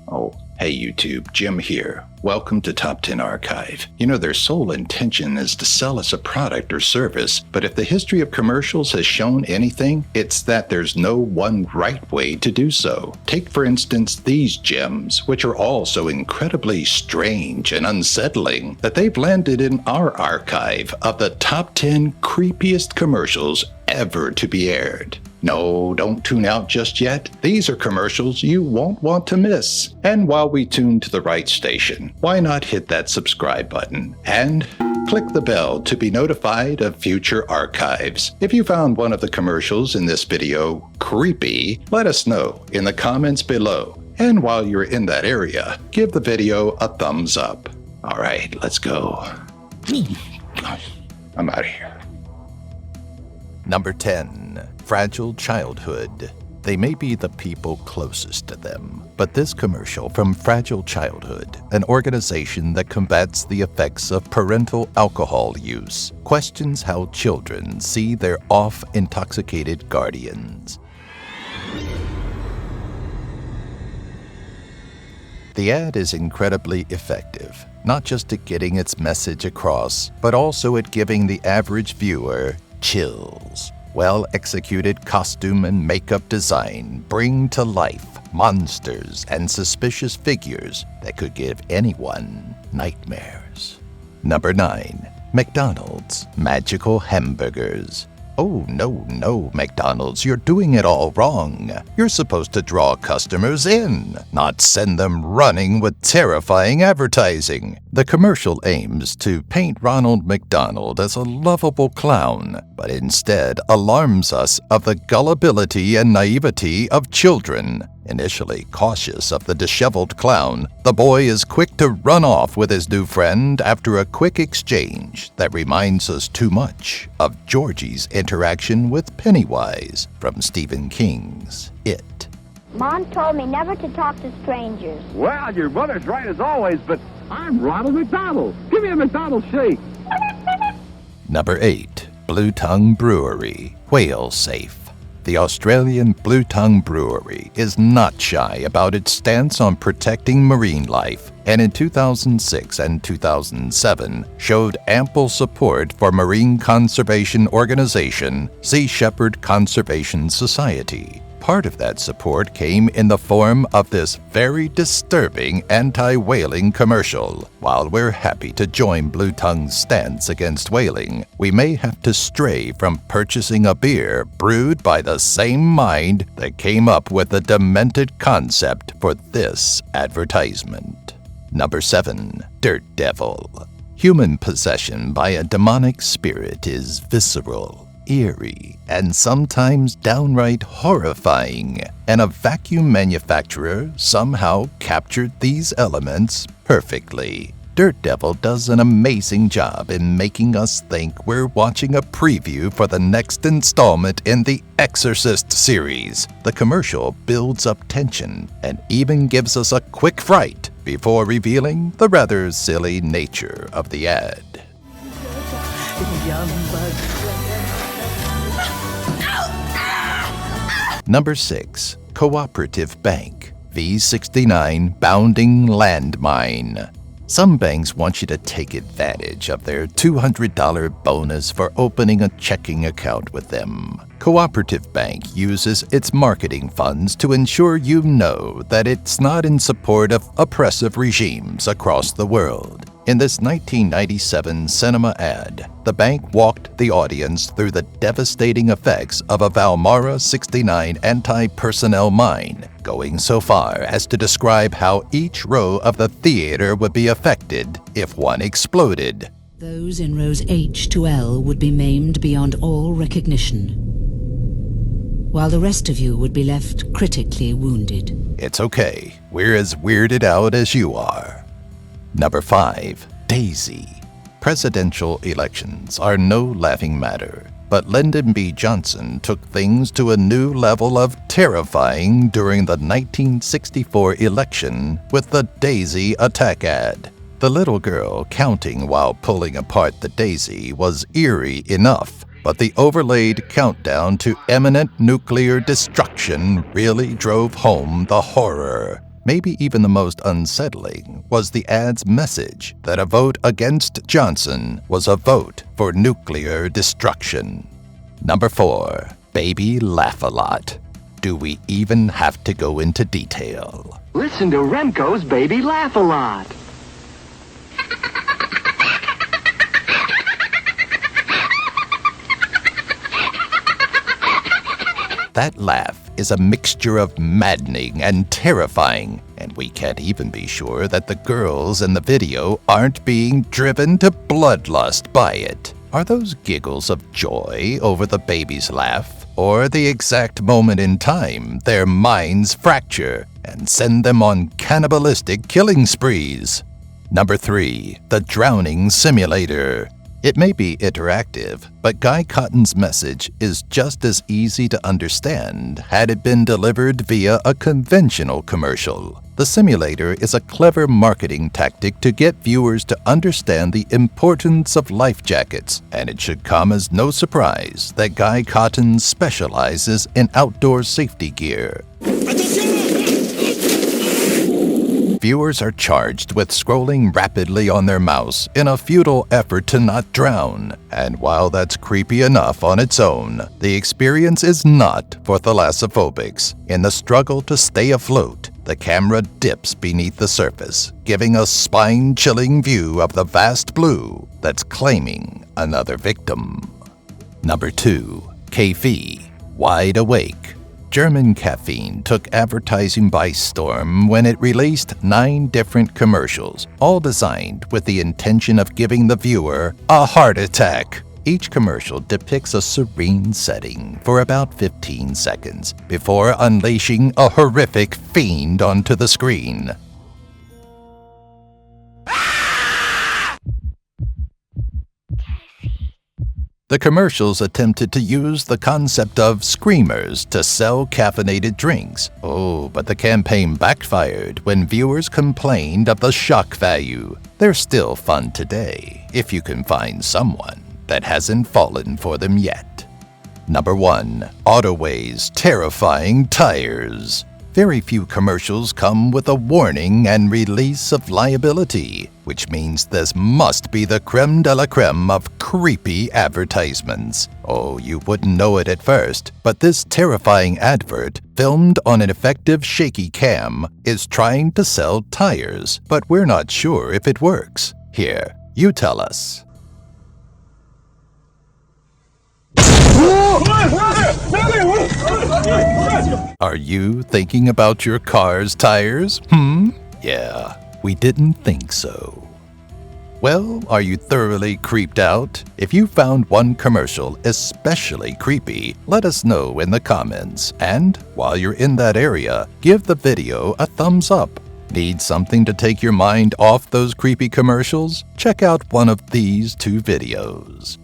Oh, hey YouTube, Jim here. Welcome to Top 10 Archive. You know, their sole intention is to sell us a product or service, but if the history of commercials has shown anything, it's that there's no one right way to do so. Take, for instance, these gems, which are all so incredibly strange and unsettling that they've landed in our archive of the top 10 creepiest commercials ever to be aired. No, don't tune out just yet. These are commercials you won't want to miss. And while we tune to the right station, why not hit that subscribe button and click the bell to be notified of future archives. If you found one of the commercials in this video creepy, let us know in the comments below. And while you're in that area, give the video a thumbs up. All right, let's go. I'm out of here. Number 10. Fragile Childhood. They may be the people closest to them, but this commercial from Fragile Childhood, an organization that combats the effects of parental alcohol use, questions how children see their off-intoxicated guardians. The ad is incredibly effective, not just at getting its message across, but also at giving the average viewer chills. Well-executed costume and makeup design bring to life monsters and suspicious figures that could give anyone nightmares. Number 9. McDonald's Magical Hamburgers. Oh, no, McDonald's, you're doing it all wrong. You're supposed to draw customers in, not send them running with terrifying advertising. The commercial aims to paint Ronald McDonald as a lovable clown, but instead alarms us of the gullibility and naivety of children. Initially cautious of the disheveled clown, the boy is quick to run off with his new friend after a quick exchange that reminds us too much of Georgie's interaction with Pennywise from Stephen King's It. Mom told me never to talk to strangers. Well, your mother's right as always, but I'm Ronald McDonald. Give me a McDonald's shake. Number 8. Bluetongue Brewery, Whale Safe. The Australian Bluetongue Brewery is not shy about its stance on protecting marine life, and in 2006 and 2007 showed ample support for marine conservation organization Sea Shepherd Conservation Society. Part of that support came in the form of this very disturbing anti-whaling commercial. While we're happy to join Bluetongue's stance against whaling, we may have to stray from purchasing a beer brewed by the same mind that came up with the demented concept for this advertisement. Number 7. Dirt Devil. Human possession by a demonic spirit is visceral, eerie, and sometimes downright horrifying, and a vacuum manufacturer somehow captured these elements perfectly. Dirt Devil does an amazing job in making us think we're watching a preview for the next installment in the Exorcist series. The commercial builds up tension and even gives us a quick fright before revealing the rather silly nature of the ad. Number 6. Co-Operative Bank V69 Bounding Landmine. Some banks want you to take advantage of their $200 bonus for opening a checking account with them. Co-Operative Bank uses its marketing funds to ensure you know that it's not in support of oppressive regimes across the world. In this 1997 cinema ad, the bank walked the audience through the devastating effects of a Valmara 69 anti-personnel mine, going so far as to describe how each row of the theater would be affected if one exploded. Those in rows H to L would be maimed beyond all recognition, while the rest of you would be left critically wounded. It's okay. We're as weirded out as you are. Number 5. Daisy. Presidential elections are no laughing matter, but Lyndon B. Johnson took things to a new level of terrifying during the 1964 election with the Daisy attack ad. The little girl counting while pulling apart the daisy was eerie enough, but the overlaid countdown to imminent nuclear destruction really drove home the horror. Maybe even the most unsettling was the ad's message that a vote against Johnson was a vote for nuclear destruction. Number 4. Baby Laugh-A-Lot. Do we even have to go into detail? Listen to Remco's Baby Laugh-A-Lot. That laugh is a mixture of maddening and terrifying, and we can't even be sure that the girls in the video aren't being driven to bloodlust by it. Are those giggles of joy over the baby's laugh, or the exact moment in time their minds fracture and send them on cannibalistic killing sprees? Number 3. The Drowning Simulator. It may be interactive, but Guy Cotton's message is just as easy to understand had it been delivered via a conventional commercial. The simulator is a clever marketing tactic to get viewers to understand the importance of life jackets, and it should come as no surprise that Guy Cotton specializes in outdoor safety gear. Viewers are charged with scrolling rapidly on their mouse in a futile effort to not drown. And while that's creepy enough on its own, the experience is not for thalassophobics. In the struggle to stay afloat, the camera dips beneath the surface, giving a spine-chilling view of the vast blue that's claiming another victim. Number 2. Caffeine. Wide Awake. German Caffeine took advertising by storm when it released 9 different commercials, all designed with the intention of giving the viewer a heart attack. Each commercial depicts a serene setting for about 15 seconds before unleashing a horrific fiend onto the screen. The commercials attempted to use the concept of screamers to sell caffeinated drinks. Oh, but the campaign backfired when viewers complained of the shock value. They're still fun today, if you can find someone that hasn't fallen for them yet. Number 1. AUTOWAY'S terrifying tires. Very few commercials come with a warning and release of liability, which means this must be the creme de la creme of creepy advertisements. Oh, you wouldn't know it at first, but this terrifying advert, filmed on an effective shaky cam, is trying to sell tires, but we're not sure if it works. Here, you tell us. Are you thinking about your car's tires? Yeah, we didn't think so. Well, are you thoroughly creeped out? If you found one commercial especially creepy, let us know in the comments. And while you're in that area, give the video a thumbs up. Need something to take your mind off those creepy commercials? Check out one of these 2 videos.